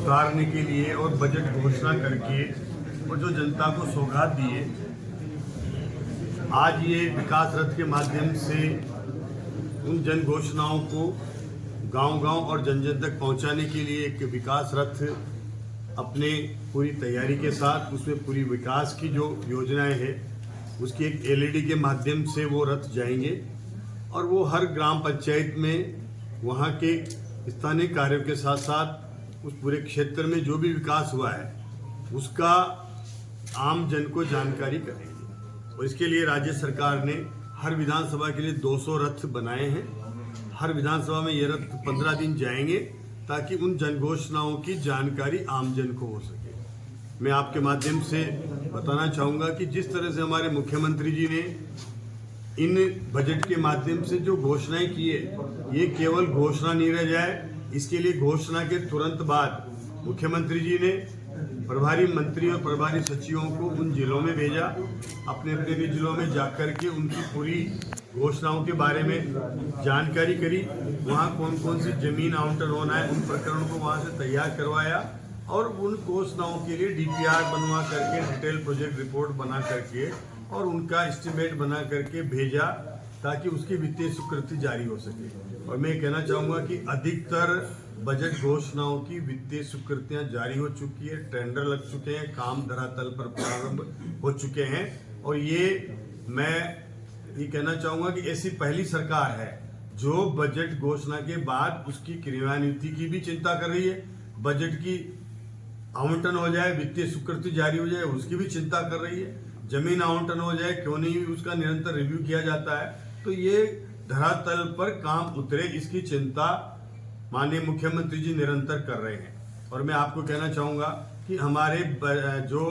उतारने के लिए और बजट घोषणा करके और जो जनता को सौगात दिए, आज ये विकास रथ के माध्यम से उन जन घोषणाओं को गांव-गांव और जन-जन तक पहुंचाने के लिए एक विकास रथ अपने पूरी तैयारी के साथ, उसमें पूरी विकास की जो योजनाएं हैं उसकी एक एलईडी के माध्यम से वो रथ जाएंगे और वो हर ग्राम पंचायत में वहाँ के स्थानीय कार्यों के साथ साथ उस पूरे क्षेत्र में जो भी विकास हुआ है उसका आम जन को जानकारी करेंगे। और इसके लिए राज्य सरकार ने हर विधानसभा के लिए 200 रथ बनाए हैं। हर विधानसभा में ये रथ 15 दिन जाएंगे ताकि उन जन घोषणाओं की जानकारी आम जन को हो सके। मैं आपके माध्यम से बताना चाहूँगा कि जिस तरह से हमारे मुख्यमंत्री जी ने इन बजट के माध्यम से जो घोषणाएं की है, ये केवल घोषणा नहीं रह जाए। इसके लिए घोषणा के तुरंत बाद मुख्यमंत्री जी ने प्रभारी मंत्री और प्रभारी सचिवों को उन जिलों में भेजा, अपने अपने भी जिलों में जाकर के उनकी पूरी घोषणाओं के बारे में जानकारी करी। वहाँ कौन कौन सी जमीन आवंटन होना है उन प्रकरणों को वहाँ से तैयार करवाया और उन घोषणाओं के लिए डीपीआर बनवा करके, डिटेल प्रोजेक्ट रिपोर्ट बना करके और उनका एस्टिमेट बना करके भेजा ताकि उसकी वित्तीय स्वीकृति जारी हो सके। और मैं कहना चाहूँगा कि अधिकतर बजट घोषणाओं की वित्तीय स्वीकृतियाँ जारी हो चुकी है, टेंडर लग चुके हैं, काम धरातल पर प्रारंभ हो चुके हैं। और मैं ये कहना चाहूँगा कि ऐसी पहली सरकार है जो बजट घोषणा के बाद उसकी क्रियान्विति की भी चिंता कर रही है। बजट की आवंटन हो जाए, वित्तीय स्वीकृति जारी हो जाए, उसकी भी चिंता कर रही है। जमीन आवंटन हो जाए, क्यों नहीं उसका निरंतर रिव्यू किया जाता है। तो ये धरातल पर काम उतरे, इसकी चिंता माननीय मुख्यमंत्री जी निरंतर कर रहे हैं। और मैं आपको कहना चाहूँगा कि हमारे जो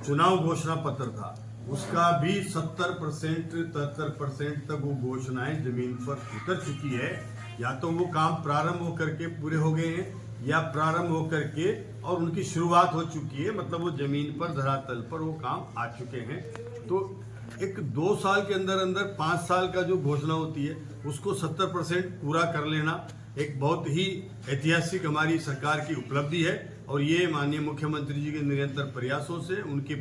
चुनाव घोषणा पत्र था उसका भी 70% 73% तक वो घोषणाएं जमीन पर उतर चुकी है। या तो वो काम प्रारंभ होकर के पूरे हो गए हैं या प्रारंभ होकर के और उनकी शुरुआत हो चुकी है, मतलब वो जमीन पर धरातल पर वो काम आ चुके हैं। तो एक 2 साल के अंदर अंदर 5 साल का जो घोषणा होती है उसको 70% पूरा कर लेना एक बहुत ही ऐतिहासिक हमारी सरकार की उपलब्धि है। और ये माननीय मुख्यमंत्री जी के निरंतर प्रयासों से, उनकी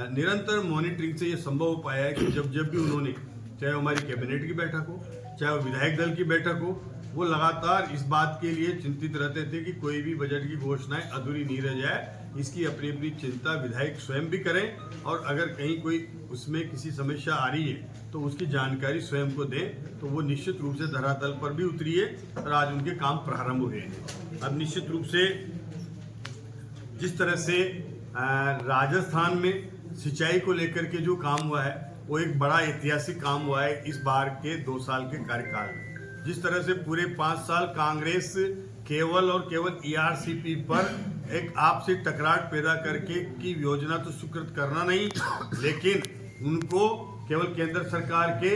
निरंतर मॉनिटरिंग से ये संभव हो पाया है कि जब भी उन्होंने, चाहे हमारी कैबिनेट की बैठक हो, चाहे वो विधायक दल की बैठक हो, वो लगातार इस बात के लिए चिंतित रहते थे कि कोई भी बजट की घोषणाएं अधूरी नहीं रह जाए। इसकी अपनी अपनी चिंता विधायक स्वयं भी करें और अगर कहीं कोई उसमें किसी समस्या आ रही है तो उसकी जानकारी स्वयं को दें। तो वो निश्चित रूप से धरातल पर भी उतरी है और आज उनके काम प्रारंभ हुए हैं। अब निश्चित रूप से जिस तरह से राजस्थान में सिंचाई को लेकर के जो काम हुआ है वो एक बड़ा ऐतिहासिक काम हुआ है इस बार के 2 साल के कार्यकाल में। जिस तरह से पूरे 5 साल कांग्रेस केवल और केवल ईआरसीपी पर एक आपसी टकरार पैदा करके की योजना तो स्वीकृत करना नहीं, लेकिन उनको केवल केंद्र सरकार के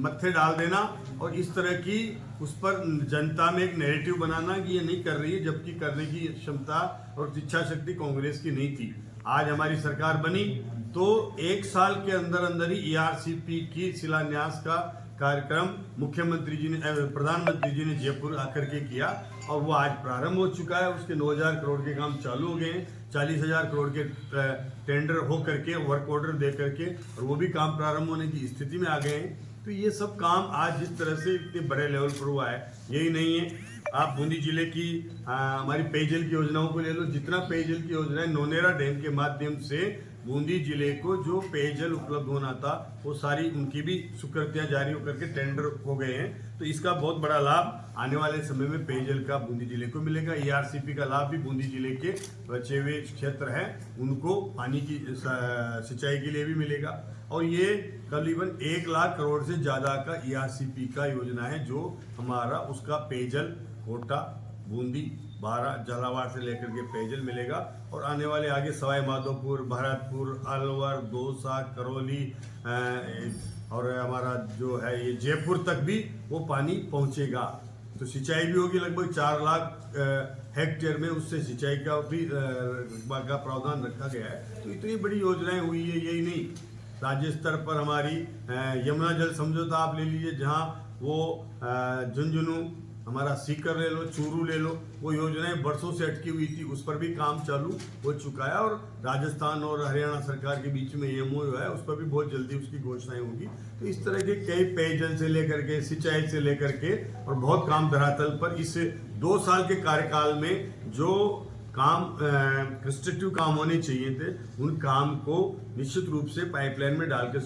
मत्थे डाल देना और इस तरह की उस पर जनता में एक नैरेटिव बनाना कि ये नहीं कर रही है, जबकि करने की क्षमता और इच्छा शक्ति कांग्रेस की नहीं थी। आज हमारी सरकार बनी तो 1 साल के अंदर अंदर ही ईआरसीपी की शिलान्यास का कार्यक्रम मुख्यमंत्री जी ने, प्रधानमंत्री जी ने जयपुर आकर के किया और वो आज प्रारंभ हो चुका है। उसके 9,000 करोड़ के काम चालू हो गए हैं, 40,000 करोड़ के टेंडर हो करके, वर्क ऑर्डर दे करके, और वो भी काम प्रारंभ होने की स्थिति में आ गए हैं। तो ये सब काम आज जिस तरह से इतने बड़े लेवल पर हुआ है, यही नहीं है। आप बूंदी जिले की हमारी पेयजल की योजनाओं को ले लो। जितना पेयजल की योजना है, नोनेरा डैम के माध्यम से बूंदी जिले को जो पेयजल उपलब्ध होना था वो सारी उनकी भी स्वीकृतियां जारी होकर के टेंडर हो गए हैं। तो इसका बहुत बड़ा लाभ आने वाले समय में पेयजल का बूंदी जिले को मिलेगा। ईआरसीपी का लाभ भी बूंदी जिले के बचे हुए क्षेत्र हैं उनको पानी की सिंचाई के लिए भी मिलेगा। और ये करीबन 1 लाख करोड़ से ज्यादा का ईआरसीपी का योजना है जो हमारा उसका पेयजल कोटा, बूंदी, बारा, झालावाड़ से लेकर के पेयजल मिलेगा। और आने वाले आगे सवाई माधोपुर, भरतपुर, अलवर, दौसा, करौली और हमारा जो है ये जयपुर तक भी वो पानी पहुंचेगा। तो सिंचाई भी होगी, लगभग 4 लाख हेक्टेयर में उससे सिंचाई का भी का प्रावधान रखा गया है। तो इतनी बड़ी योजनाएं हुई है। यही नहीं, राज्य स्तर पर हमारी यमुना जल समझौता आप ले लीजिए, जहाँ वो झुंझुनू हमारा सीकर ले लो, चूरू ले लो, वो योजनाएं बरसों से अटकी हुई थी, उस पर भी काम चालू हो चुका है और राजस्थान और हरियाणा सरकार के बीच में MOU है, उस पर भी बहुत जल्दी उसकी घोषणाएं होगी। तो इस तरह के कई पेयजल से लेकर के, सिंचाई से लेकर के और बहुत काम धरातल पर इस 2 साल के कार्यकाल में जो काम कंस्ट्रक्टिव काम होने चाहिए थे, उन काम को निश्चित रूप से पाइपलाइन में डाल के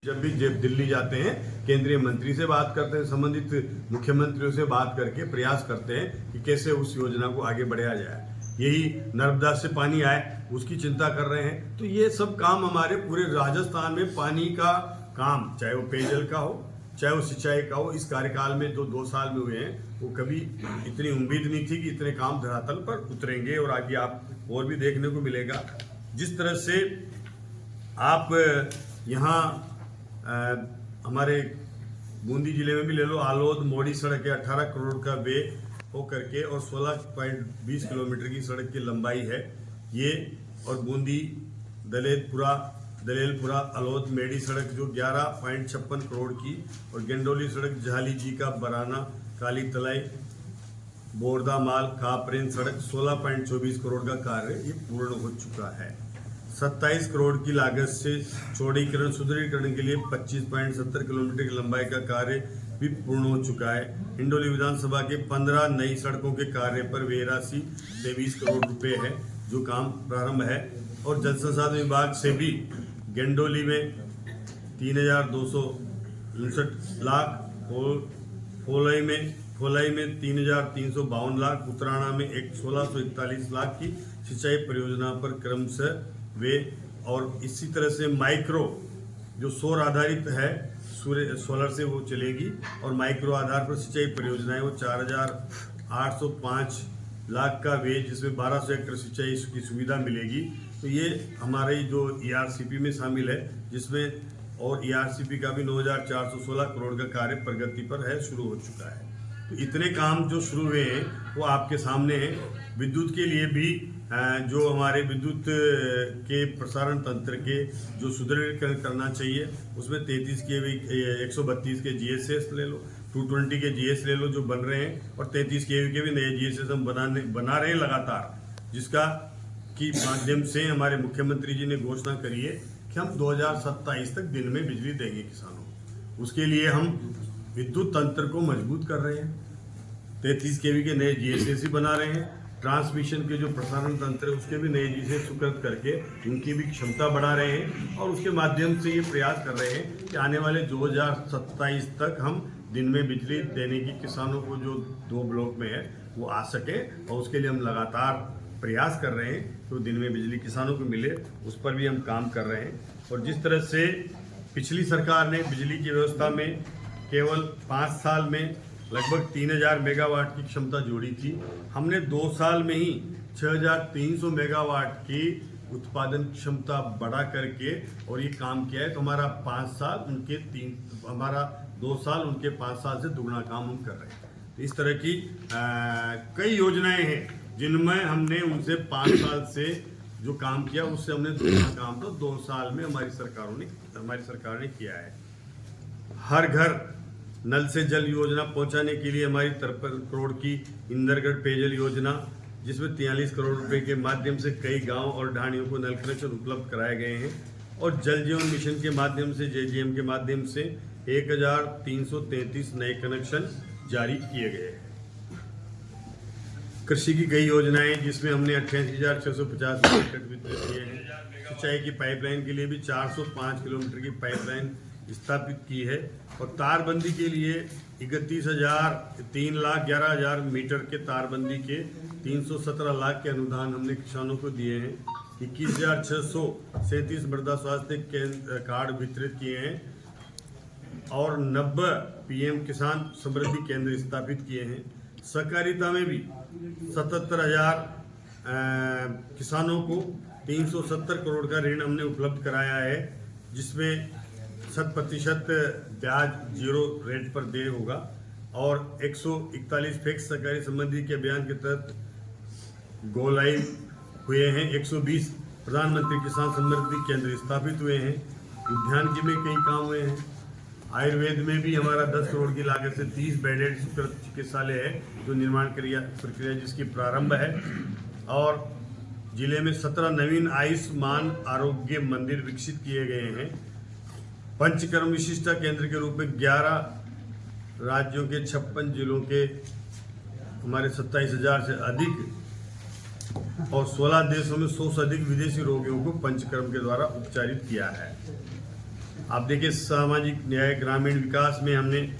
जब दिल्ली जाते हैं, केंद्रीय मंत्री से बात करते हैं, संबंधित मुख्यमंत्रियों से बात करके प्रयास करते हैं कि कैसे उस योजना को आगे बढ़ाया जाए। यही नर्मदा से पानी आए, उसकी चिंता कर रहे हैं। तो ये सब काम हमारे पूरे राजस्थान में पानी का काम, चाहे वो पेयजल का हो, चाहे वो सिंचाई का हो, इस कार्यकाल में जो 2 साल में हुए हैं, वो कभी इतनी उम्मीद नहीं थी कि इतने काम धरातल पर उतरेंगे और आगे आप और भी देखने को मिलेगा। जिस तरह से आप यहाँ हमारे बूंदी जिले में भी ले लो, आलोद मोड़ी सड़क है, 18 करोड़ का वे हो करके और 16.20 किलोमीटर की सड़क की लंबाई है ये। और बूंदी दलेलपुरा आलोद मेड़ी सड़क जो 11.56 करोड़ की, और गेंडोली सड़क झाली जी का बराना काली तलाई बोरदा माल खापरेन सड़क 16.24 करोड़ का कार्य ये पूर्ण हो चुका है। 27 करोड़ की लागत से चौड़ीकरण सुदृढ़ीकरण के लिए 25.70 किलोमीटर की लंबाई का कार्य भी पूर्ण हो चुका है। हिंडोली विधानसभा के 15 नई सड़कों के कार्य पर राशि 23 करोड़ रुपए है जो काम प्रारंभ है। और जल संसाधन विभाग से भी गेंडोली में 3,259 लाख, फोलाई में 3,352 लाख, उत्तराणा में 1641 लाख की सिंचाई परियोजना पर क्रमशः वे। और इसी तरह से माइक्रो जो सौर आधारित है, सूर्य सोलर से वो चलेगी, और माइक्रो आधार पर सिंचाई परियोजनाएं वो 4,805 लाख का वे, जिसमें 1200 एकड़ सिंचाई की सुविधा मिलेगी। तो ये हमारे जो ERCP में शामिल है, जिसमें और ERCP का भी 9,416 करोड़ का कार्य प्रगति पर है, शुरू हो चुका है। तो इतने काम जो शुरू हुए हैं वो आपके सामने हैं। विद्युत के लिए भी जो हमारे विद्युत के प्रसारण तंत्र के जो सुदृढ़ीकरण करना चाहिए, उसमें 33 के 132 के GSS ले लो, 220 के GS ले लो जो बन रहे हैं, और 33 kV के भी नए GSS हम बना रहे हैं लगातार, जिसका की माध्यम से हमारे मुख्यमंत्री जी ने घोषणा करी है कि हम 2027 तक दिन में बिजली देंगे किसानों को। उसके लिए हम विद्युत तंत्र को मजबूत कर रहे हैं, 33 kV के नए GSS बना रहे हैं, ट्रांसमिशन के जो प्रसारण तंत्र है उसके भी नए GSS सुकृत करके उनकी भी क्षमता बढ़ा रहे हैं, और उसके माध्यम से ये प्रयास कर रहे हैं कि आने वाले 2027 तक हम दिन में बिजली देने की किसानों को जो 2 ब्लॉक में है वो आ सके, और उसके लिए हम लगातार प्रयास कर रहे हैं तो दिन में बिजली किसानों को मिले, उस पर भी हम काम कर रहे हैं। और जिस तरह से पिछली सरकार ने बिजली की व्यवस्था में केवल 5 साल में लगभग 3,000 मेगावाट की क्षमता जोड़ी थी, हमने 2 साल में ही 6,300 मेगावाट की उत्पादन क्षमता बढ़ा करके और ये काम किया है। तो हमारा 5 साल उनके 2 साल उनके 5 साल से दुगना काम हम कर रहे हैं। तो इस तरह की कई योजनाएं हैं जिनमें हमने उनसे 5 साल से जो काम किया उससे हमने दुगना काम तो 2 साल में हमारी सरकार ने किया है। हर घर नल से जल योजना पहुंचाने के लिए हमारी 53 करोड़ की इंदरगढ़ पेयजल योजना, जिसमें 43 करोड़ रुपए के माध्यम से कई गांव और ढाणियों को नल कनेक्शन उपलब्ध कराए गए हैं, और जल जीवन मिशन के माध्यम से JGM के माध्यम से 1,333 नए कनेक्शन जारी किए गए हैं। कृषि की कई योजनाएं जिसमें हमने 88,650 एकड़ वितरित किए हैं। सिंचाई की पाइपलाइन के लिए भी 405 किलोमीटर की पाइपलाइन स्थापित की है, और तारबंदी के लिए 3,11,000 मीटर के तारबंदी के 317 लाख के अनुदान हमने किसानों को दिए हैं। 21,637 मृदा स्वास्थ्य कार्ड वितरित किए हैं, और 90 PM किसान समृद्धि केंद्र स्थापित किए हैं। सहकारिता में भी 77,000 किसानों को 370 करोड़ का ऋण हमने उपलब्ध कराया है, जिसमें 100% ब्याज 0 रेट पर दे होगा, और 141 फिक्स सहकारी संबंधी के अभियान के तहत गो लाइव हुए हैं। 120 प्रधानमंत्री किसान समृद्धि केंद्र स्थापित हुए हैं। उद्यानिकी में कई काम हुए हैं। आयुर्वेद में भी हमारा 10 करोड़ की लागत से 30 बेडेड सुकृत चिकित्सालय है जो निर्माण प्रक्रिया जिसकी प्रारंभ है। और जिले में 17 नवीन आयुष्मान आरोग्य मंदिर विकसित किए गए हैं। पंचकर्म विशिष्टता केंद्र के रूप में 11 राज्यों के 56 जिलों के हमारे 27,000 से अधिक और 16 देशों में 100 से अधिक विदेशी रोगियों को पंचकर्म के द्वारा उपचारित किया है। आप देखिए, सामाजिक न्याय ग्रामीण विकास में हमने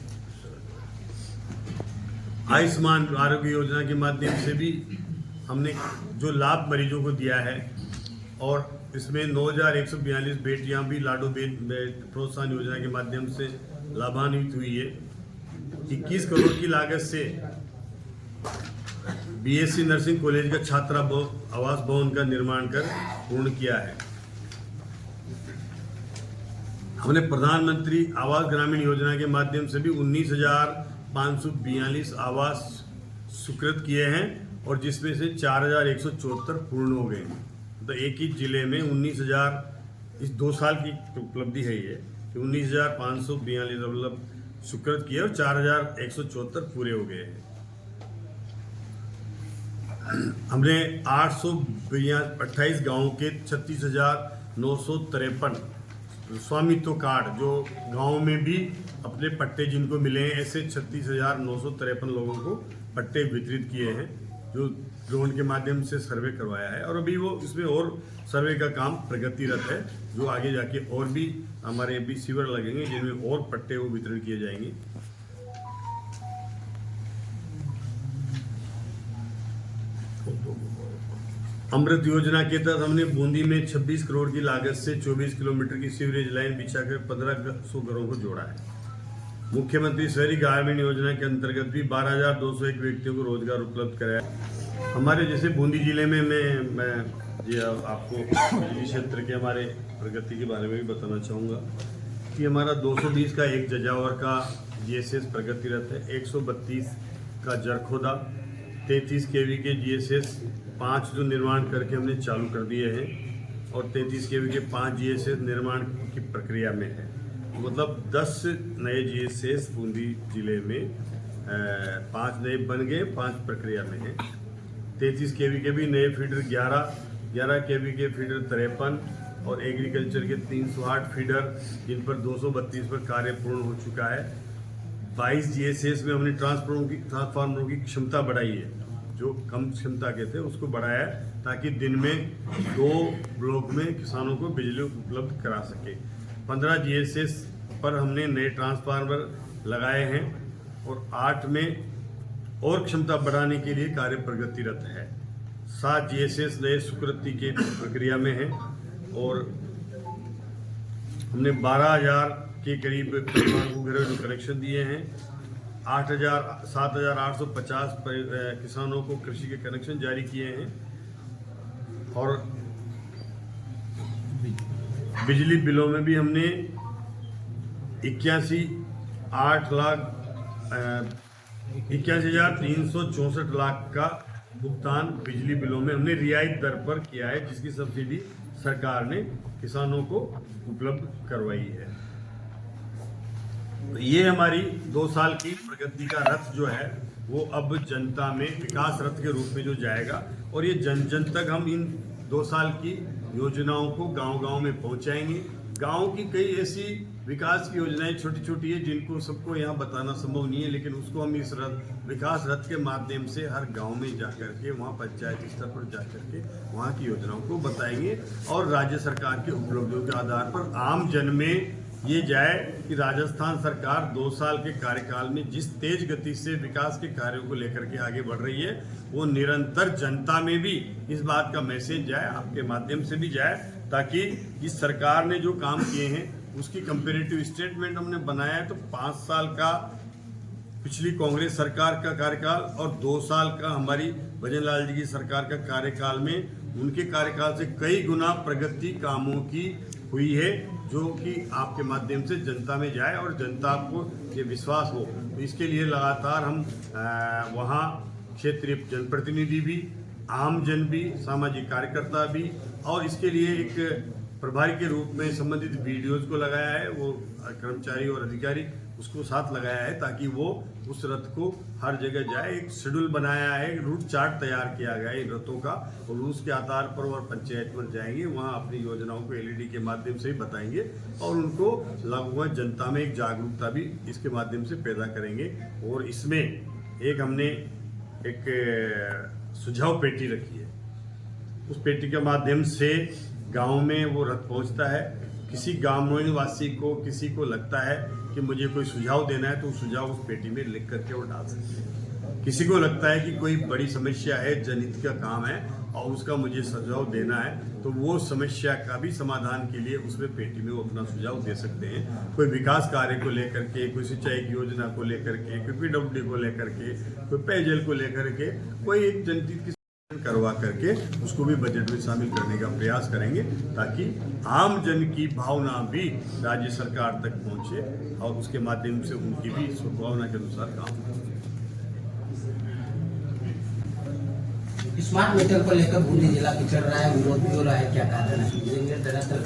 आयुष्मान आरोग्य योजना के माध्यम से भी हमने जो लाभ मरीजों को दिया है, और इसमें 9,142 बेटियां भी लाडो प्रोत्साहन योजना के माध्यम से लाभान्वित हुई है। 21 करोड़ की लागत से बीएससी नर्सिंग कॉलेज का छात्रा आवास भवन का निर्माण कर पूर्ण किया है। हमने प्रधानमंत्री आवास ग्रामीण योजना के माध्यम से भी 19,542 आवास स्वीकृत किए हैं, और जिसमें से 4,174 पूर्ण हो गए। तो एक ही जिले में 19,000, इस 2 साल की उपलब्धि है ये कि 19,542 मतलब स्वीकृत किए और 4,174 पूरे हो गए हैं। हमने 828 गाँव के 36,953 स्वामित्व कार्ड जो गांव में भी अपने पट्टे जिनको मिले हैं, ऐसे 36,953 लोगों को पट्टे वितरित किए हैं, जो ड्रोन के माध्यम से सर्वे करवाया है। और अभी वो इसमें और सर्वे का काम प्रगतिरत है, जो आगे जाके और भी हमारे भी शिविर लगेंगे जिनमें और पट्टे वो वितरण किए जाएंगे। अमृत योजना के तहत हमने बूंदी में 26 करोड़ की लागत से 24 किलोमीटर की सीवरेज लाइन बिछाकर 1,500 घरों को जोड़ा है। मुख्यमंत्री शहरी ग्रामीण योजना के अंतर्गत भी 12,201 व्यक्तियों को रोजगार उपलब्ध कराया। हमारे जैसे बूंदी जिले में मैं जी आपको बिजली क्षेत्र के हमारे प्रगति के बारे में भी बताना चाहूँगा कि हमारा 220 का एक जजावर का GSS प्रगतिरत है, 132 का जरखोदा, 33 kV के GSS 5 जो निर्माण करके हमने चालू कर दिए हैं, और 33 kV के 5 GSS निर्माण की प्रक्रिया में है। मतलब 10 नए GSS बूंदी जिले में 5 नए बन गए, 5 प्रक्रिया में हैं। 33 kV के भी नए फीडर 11 kV के फीडर 53 और एग्रीकल्चर के 308 फीडर, जिन पर 232 पर कार्य पूर्ण हो चुका है। 22 GSS में हमने ट्रांसफार्मरों की क्षमता बढ़ाई है, जो कम क्षमता के थे उसको बढ़ाया है, ताकि दिन में 2 ब्लॉक में किसानों को बिजली उपलब्ध करा सके। 15 GSS पर हमने नए ट्रांसफार्मर लगाए हैं, और 8 में और क्षमता बढ़ाने के लिए कार्य प्रगतिरत है। 7 GSS नए स्वीकृति के प्रक्रिया में है, और हमने 12,000 के करीब घरों को कनेक्शन दिए हैं। 7,850 किसानों को कृषि के कनेक्शन जारी किए हैं, और बिजली बिलों में भी हमने 81,364 लाख का भुगतान बिजली बिलों में हमने रियायत दर पर किया है, जिसकी सब्सिडी सरकार ने किसानों को उपलब्ध करवाई है। तो ये हमारी 2 साल की प्रगति का रथ जो है वो अब जनता में विकास रथ के रूप में जो जाएगा, और ये जन जन तक हम इन 2 साल की योजनाओं को गांव-गांव में पहुंचाएंगे। गांव की कई ऐसी विकास की योजनाएं छोटी छोटी है जिनको सबको यहाँ बताना संभव नहीं है, लेकिन उसको हम इस विकास रथ के माध्यम से हर गांव में जाकर के, वहाँ पंचायत स्तर पर जाकर के वहाँ की योजनाओं को बताएंगे, और राज्य सरकार के उपलब्धियों के आधार पर आम जन में ये जाए कि राजस्थान सरकार 2 साल के कार्यकाल में जिस तेज गति से विकास के कार्यों को लेकर के आगे बढ़ रही है, वो निरंतर जनता में भी इस बात का मैसेज जाए, आपके माध्यम से भी जाए, ताकि इस सरकार ने जो काम किए हैं उसकी कंपेरेटिव स्टेटमेंट हमने बनाया है। तो 5 साल का पिछली कांग्रेस सरकार का कार्यकाल और 2 साल का हमारी भजन लाल जी की सरकार का कार्यकाल में उनके कार्यकाल से कई गुना प्रगति कामों की हुई है, जो कि आपके माध्यम से जनता में जाए और जनता को ये विश्वास हो। तो इसके लिए लगातार हम वहाँ क्षेत्रीय जनप्रतिनिधि भी, आम जन भी, सामाजिक कार्यकर्ता भी, और इसके लिए एक प्रभारी के रूप में संबंधित वीडियोज को लगाया है, वो कर्मचारी और अधिकारी उसको साथ लगाया है ताकि वो उस रथ को हर जगह जाए। एक शेड्यूल बनाया है, एक रूट चार्ट तैयार किया गया है इन रथों का, और उसके आधार पर और पंचायत पर जाएंगे, वहाँ अपनी योजनाओं को एलईडी के माध्यम से ही बताएंगे और उनको लागू जनता में एक जागरूकता भी इसके माध्यम से पैदा करेंगे। और इसमें एक हमने एक सुझाव पेटी रखी है, उस पेटी के माध्यम से गांव में वो रथ पहुंचता है। किसी गांव निवासी को, किसी को लगता है कि मुझे कोई सुझाव देना है, तो सुझाव उस पेटी में लिख करके वो डाल सकते हैं। किसी को लगता है कि कोई बड़ी समस्या है, जनहित का काम है और उसका मुझे सुझाव देना है, तो वो समस्या का भी समाधान के लिए उसमें पेटी में वो अपना सुझाव दे सकते हैं। कोई विकास कार्य को लेकर के, कोई सिंचाई की योजना को लेकर के, कोई पीडब्ल्यूडी को लेकर के, कोई पेयजल को लेकर के, कोई एक जनहित की करवा करके उसको भी बजट में शामिल करने का प्रयास करेंगे, ताकि आम जन की भावना भी राज्य सरकार तक पहुंचे और उसके माध्यम से उनकी भी स्वभावना के अनुसार काम हो। स्मार्ट मीटर को लेकर बूंदी जिला पिछड़ रहा है, विरोध भी हो रहा है, क्या कारण है? तरह के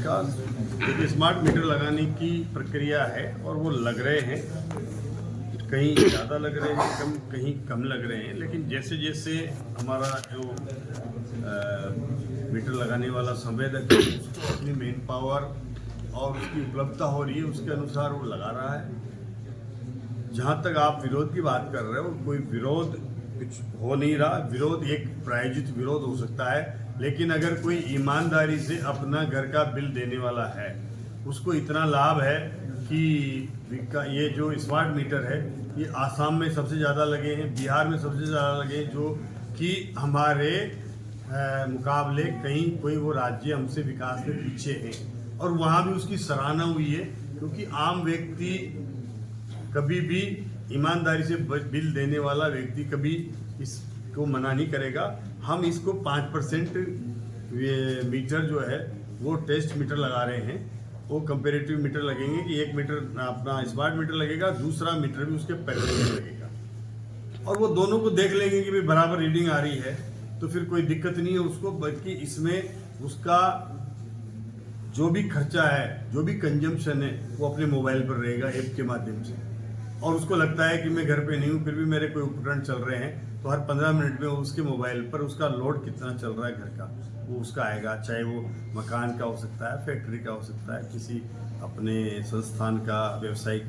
काम देखिए, स्मार्ट मीटर लगाने की प्रक्रिया है और वो लग रहे हैं, कहीं ज़्यादा लग रहे हैं, कहीं कम लग रहे हैं, लेकिन जैसे जैसे हमारा जो मीटर लगाने वाला संवेदक है उसको अपनी मेन पावर और उसकी उपलब्धता हो रही है, उसके अनुसार वो लगा रहा है। जहाँ तक आप विरोध की बात कर रहे हो, कोई विरोध कुछ हो नहीं रहा। विरोध एक प्रायोजित विरोध हो सकता है, लेकिन अगर कोई ईमानदारी से अपना घर का बिल देने वाला है, उसको इतना लाभ है कि ये जो स्मार्ट मीटर है ये आसाम में सबसे ज़्यादा लगे हैं, बिहार में सबसे ज़्यादा लगे हैं, जो कि हमारे मुकाबले कहीं कोई वो राज्य हमसे विकास में पीछे हैं, और वहाँ भी उसकी सराहना हुई है, क्योंकि आम व्यक्ति कभी भी ईमानदारी से बिल देने वाला व्यक्ति कभी इसको मना नहीं करेगा। हम इसको 5% मीटर जो है वो टेस्ट मीटर लगा रहे हैं, वो कंपेरेटिव मीटर लगेंगे कि एक मीटर अपना स्मार्ट मीटर लगेगा, दूसरा मीटर भी उसके पैरेलल में लगेगा, और वो दोनों को देख लेंगे कि भाई बराबर रीडिंग आ रही है, तो फिर कोई दिक्कत नहीं है उसको, बल्कि इसमें उसका जो भी खर्चा है, जो भी कंजम्पशन है, वो अपने मोबाइल पर रहेगा ऐप के माध्यम से। और उसको लगता है कि मैं घर पे नहीं हूँ, फिर भी मेरे कोई उपकरण चल रहे हैं, तो हर 15 मिनट में उसके मोबाइल पर उसका लोड कितना चल रहा है घर का, वो उसका आएगा। चाहे वो मकान का हो सकता है, फैक्ट्री का हो सकता है, किसी अपने संस्थान का, व्यावसायिक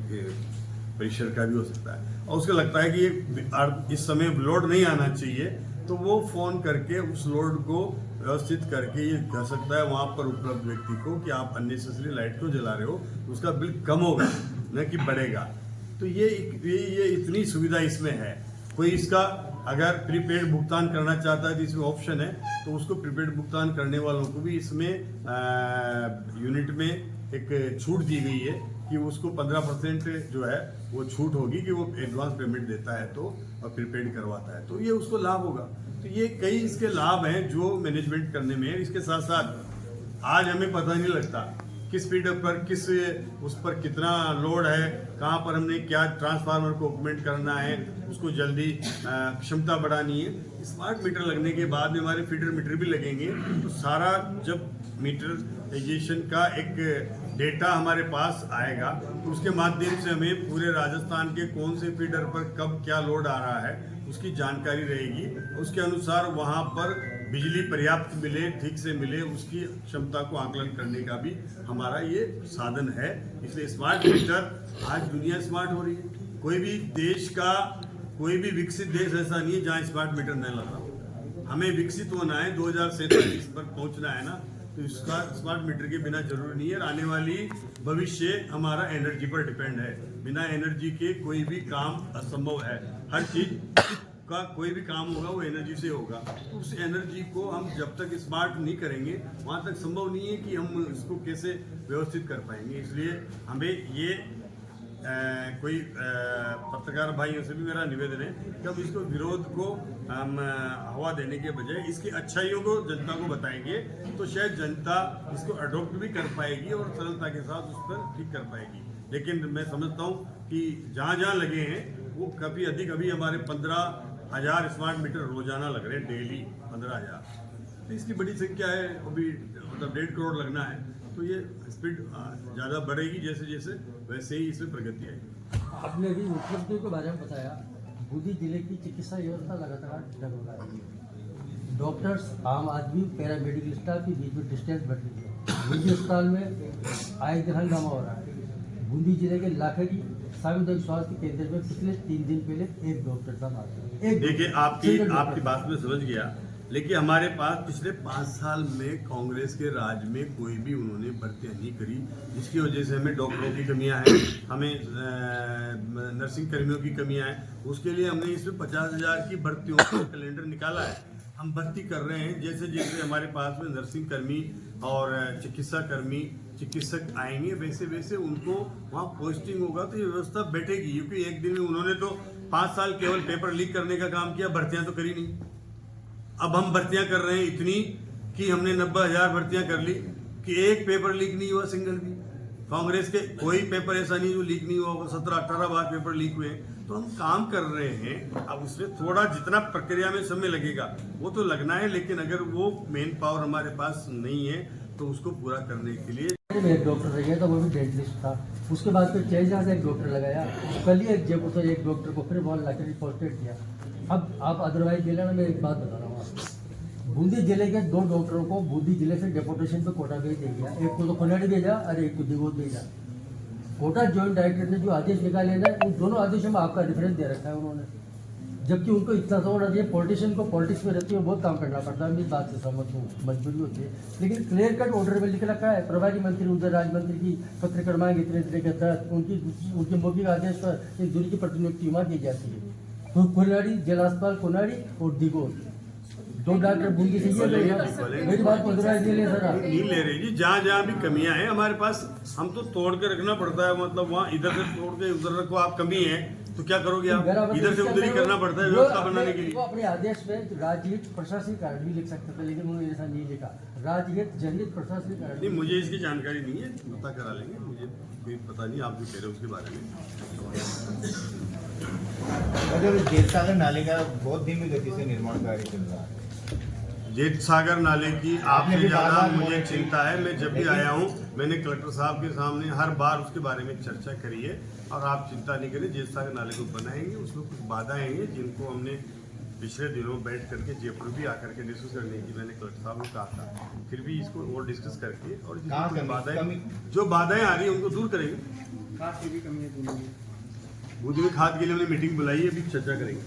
परिसर का भी हो सकता है, और उसको लगता है कि ये इस समय लोड नहीं आना चाहिए, तो वो फ़ोन करके उस लोड को व्यवस्थित करके ये कह सकता है वहाँ पर उपलब्ध व्यक्ति को कि आप अननेसेसरी लाइट क्यों जला रहे हो, उसका बिल कम होगा न कि बढ़ेगा। तो ये इतनी सुविधा इसमें है। कोई इसका अगर प्रीपेड भुगतान करना चाहता है तो इसमें ऑप्शन है, तो उसको प्रीपेड भुगतान करने वालों को भी इसमें यूनिट में एक छूट दी गई है कि उसको 15% जो है वो छूट होगी कि वो एडवांस पेमेंट देता है तो, और प्रीपेड करवाता है तो ये उसको लाभ होगा। तो ये कई इसके लाभ हैं जो मैनेजमेंट करने में है। इसके साथ साथ आज हमें पता नहीं लगता किस स्पीड पर किस उस पर कितना लोड है, कहाँ पर हमने क्या ट्रांसफार्मर को ऑपरेट करना है, उसको जल्दी क्षमता बढ़ानी है। स्मार्ट मीटर लगने के बाद में हमारे फीडर मीटर भी लगेंगे, तो सारा जब मीटराइजेशन का एक डेटा हमारे पास आएगा तो उसके माध्यम से हमें पूरे राजस्थान के कौन से फीडर पर कब क्या लोड आ रहा है उसकी जानकारी रहेगी। उसके अनुसार वहाँ पर बिजली पर्याप्त मिले, ठीक से मिले, उसकी क्षमता को आकलन करने का भी हमारा ये साधन है। इसलिए स्मार्ट मीटर, आज दुनिया स्मार्ट हो रही है। कोई भी देश का, कोई भी विकसित देश ऐसा नहीं है जहाँ स्मार्ट मीटर नहीं लगा हो। हमें विकसित होना है, 2047 पर पहुँचना है ना, तो इसका स्मार्ट मीटर के बिना जरूरी नहीं है। आने वाली भविष्य हमारा एनर्जी पर डिपेंड है। बिना एनर्जी के कोई भी काम असंभव है। हर चीज का कोई भी काम होगा वो एनर्जी से होगा। तो उस एनर्जी को हम जब तक स्मार्ट नहीं करेंगे वहाँ तक संभव नहीं है कि हम इसको कैसे व्यवस्थित कर पाएंगे। इसलिए हमें ये कोई पत्रकार भाइयों से भी मेरा निवेदन है कि हम इसको विरोध को हम हवा देने के बजाय इसकी अच्छाइयों को जनता को बताएंगे, तो शायद जनता इसको अडॉप्ट भी कर पाएगी और सरलता के साथ उस पर ठीक कर पाएगी। लेकिन मैं समझता हूँ कि जहाँ जहाँ लगे हैं वो काफ़ी अधिक, अभी हमारे 15,000 स्मार्ट मीटर रोजाना लग रहे हैं, डेली 15,000। तो इसकी बड़ी संख्या है, अभी मतलब 1.5 करोड़ लगना है, तो ये स्पीड ज़्यादा बढ़ेगी जैसे जैसे, वैसे ही इसमें प्रगति आएगी। आपने अभी उपलब्धियों के बारे में बताया। बूंदी जिले की चिकित्सा व्यवस्था लगातार डगमगा रही है। डॉक्टर्स, आम आदमी, पैरामेडिकल स्टाफ के बीच में डिस्टेंस बढ़ रही है। बूंदी अस्पताल में आए दिन हंगामा हो रहा है। बूंदी जिले के लाखड़ी सामुदायिक स्वास्थ्य केंद्र में पिछले 3 दिन पहले एक डॉक्टर था मात्र। देखिए, आपकी बात में समझ गया, लेकिन हमारे पास पिछले 5 साल में कांग्रेस के राज में कोई भी उन्होंने भर्तियां नहीं करी, जिसकी वजह से हमें डॉक्टरों की कमियां हैं, हमें नर्सिंग कर्मियों की कमियां हैं। उसके लिए हमने इसमें 50,000 की भर्तियों का कैलेंडर निकाला है। हम भर्ती कर रहे हैं, जैसे जैसे हमारे पास में नर्सिंग कर्मी और चिकित्सक आएंगे, वैसे वैसे उनको वहाँ पोस्टिंग होगा, तो ये व्यवस्था बैठेगी। क्योंकि एक दिन में उन्होंने तो 5 साल केवल पेपर लीक करने का काम किया, भर्तियां तो करी नहीं। अब हम भर्तियां कर रहे हैं इतनी कि हमने 90,000 भर्तियां कर ली कि एक पेपर लीक नहीं हुआ, सिंगल भी। कांग्रेस के कोई पेपर ऐसा नहीं जो लीक नहीं हुआ होगा, 17-18 बार पेपर लीक हुए हैं। तो हम काम कर रहे हैं। अब उसमें थोड़ा जितना प्रक्रिया में समय लगेगा वो तो लगना है, लेकिन अगर वो मेन पावर हमारे पास नहीं है तो उसको पूरा करने के लिए एक डॉक्टर रह गया था, वो भी डेंटिस्ट था। उसके बाद फिर चेंजा से एक डॉक्टर लगाया, कल ही एक जयपुर से एक डॉक्टर को फिर बहुत लाकर पोस्टेड किया। अब आप अदरवाइज जिले में मैं एक बात बता रहा हूँ आपको। बूंदी जिले के 2 डॉक्टरों को बूंदी जिले से डेपुटेशन पे कोटा भेज दिया। एक को तो खुनाड़ी भेजा और एक को दिगोद भेजा। कोटा जॉइंट डायरेक्टर ने जो आदेश निकाले ना, उन दोनों आदेशों में आपका डिफरेंस दे रखा है उन्होंने, जबकि उनको इतना तो होना चाहिए। पॉलिटिशियन को पॉलिटिक्स में रहती है, बहुत काम करना पड़ता है, मैं इस बात से सहमत हूँ, मजबूरी होती है। लेकिन क्लियर कट ऑर्डर में लिख रखा है, प्रभारी मंत्री उधर राज्य मंत्री की पत्र क्रमांक इतने के तहत उनके मौखिक आदेश पर एक दूरी की प्रतिनियुक्ति वहाँ की जाती है। तो कोनाड़ी, जिला अस्पताल कोनाड़ी और दिगोद, 2 डॉक्टर बूंदी से ये मेरी बात नहीं ले सर, नहीं ले रही जी। जहाँ जहाँ भी कमियां हैं हमारे पास, हम तो तोड़ के रखना पड़ता है। मतलब वहाँ इधर से तोड़ के उधर रखो, आप कमी है तो क्या करोगे आप? इधर से उधर ही करना पड़ता है व्यवस्था बनाने के लिए। वो अपने आदेश में राजहित प्रशासनिक कारण भी लिख सकते थे, लेकिन उन्होंने ऐसा नहीं लिखा। राजहित जनहित प्रशासनिक कारण नहीं, मुझे इसकी जानकारी नहीं है, पता करा लेंगे। मुझे कोई पता नहीं, आप जो कह रहे हो उसके बारे में। जेठ सागर नाले का बहुत धीमी गति से निर्माण कार्य चल रहा है। जेठ सागर नाले की आपसे भी ज्यादा बार-बार मुझे बोला चिंता है। मैं जब भी आया हूँ, मैंने कलेक्टर साहब के सामने हर बार उसके बारे में चर्चा करी है। और आप चिंता नहीं करें, जेठ सागर नाले को बनाएंगे। उसमें कुछ बाधाएं हैं जिनको हमने पिछले दिनों बैठ करके जयपुर भी आकर के डिस्कस करने की मैंने कलेक्टर साहब को कहा था। फिर भी इसको और डिस्कस करके और जो बाधाएं आ रही है उनको दूर करेंगे। बूंदी में खाद के लिए हमने मीटिंग बुलाई है, अभी चर्चा करेंगे।